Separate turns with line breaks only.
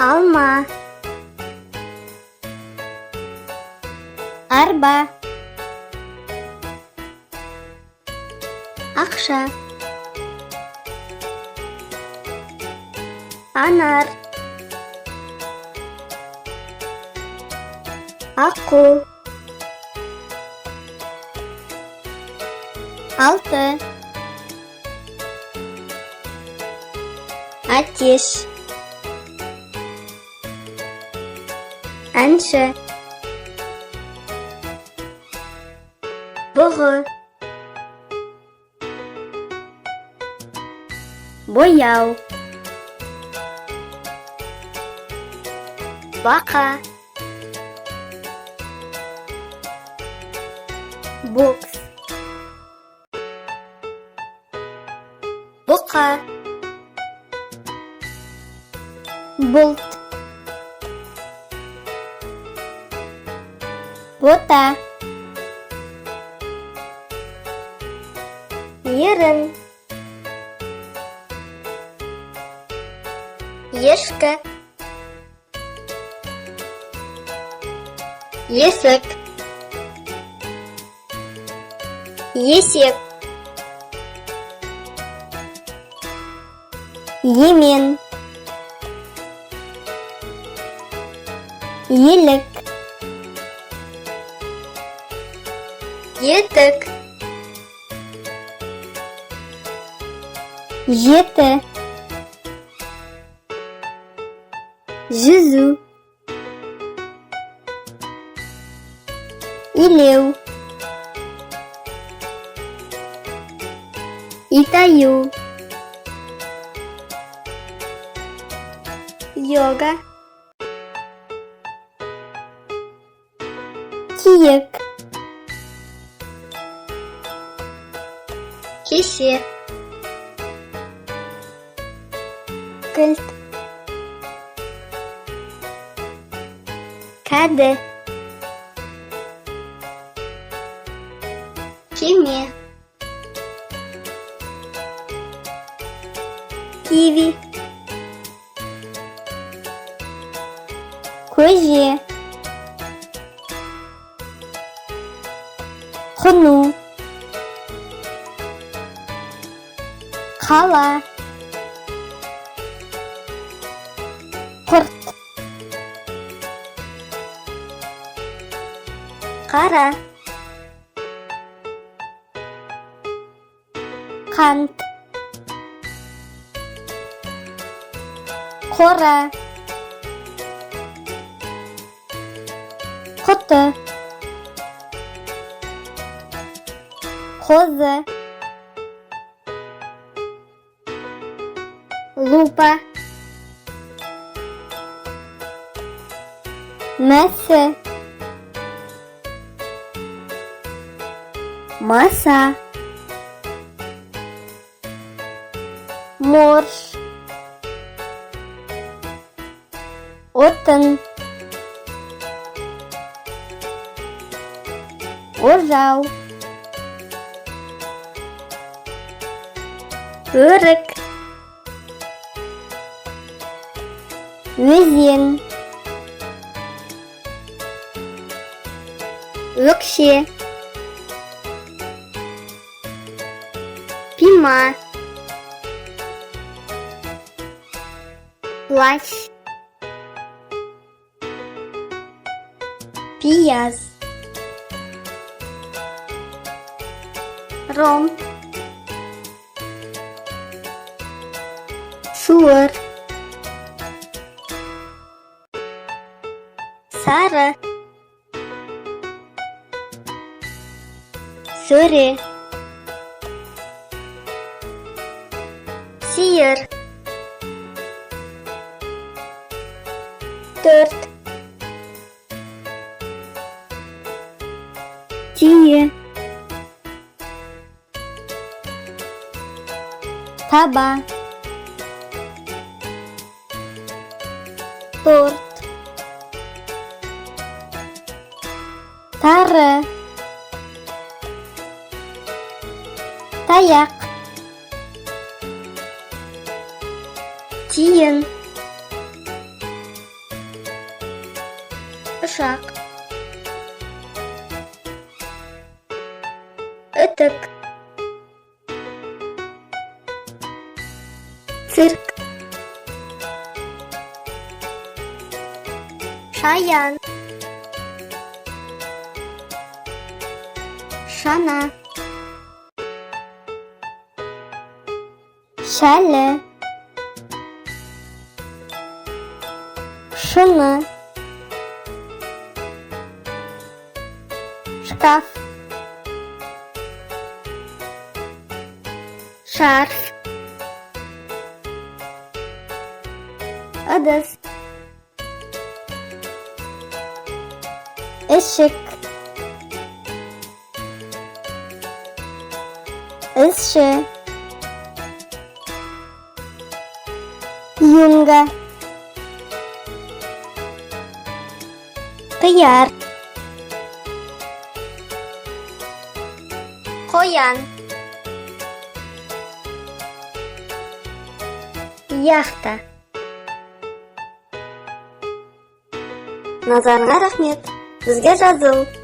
Alma. Arba. Ақша. Анар. Аққу. Алты. Атеш. Әнші. Бұғы. Бояу. Бақа. Бокс. Бұқа. Бұлт. Бота. Ерін. Ешкі. Есік. Есек. Емен. Елік. Етік. Жеті. Жүзу. Илеу. Итаю. Йога. Киек. Кесе. Кілт. Кәді. Кеме. Киви. Көже. Құну. Қала. Құрт. Қара. Қант. Қора. Құты. Қозы. Лупа. Мәсі. Маса. Морж. Отын. Ожау. Өрік. Өзен. Өкше. Пима. Плащ. Пияз. Ромб. Суыр. Сары. Сөре. Сиыр. Төрт. Түйе. Таба. Торт. Тары. Таяқ. Тиын. Ышак. Үтік. Цирк. Шаян. Шана. Шәлі. Шыны. Шкаф. Шарф. Ыдыс. Ишек. Исші. Юнга. Қияр. Қоян. Яхта. Назарыңа рахмет. Бізге жазыл.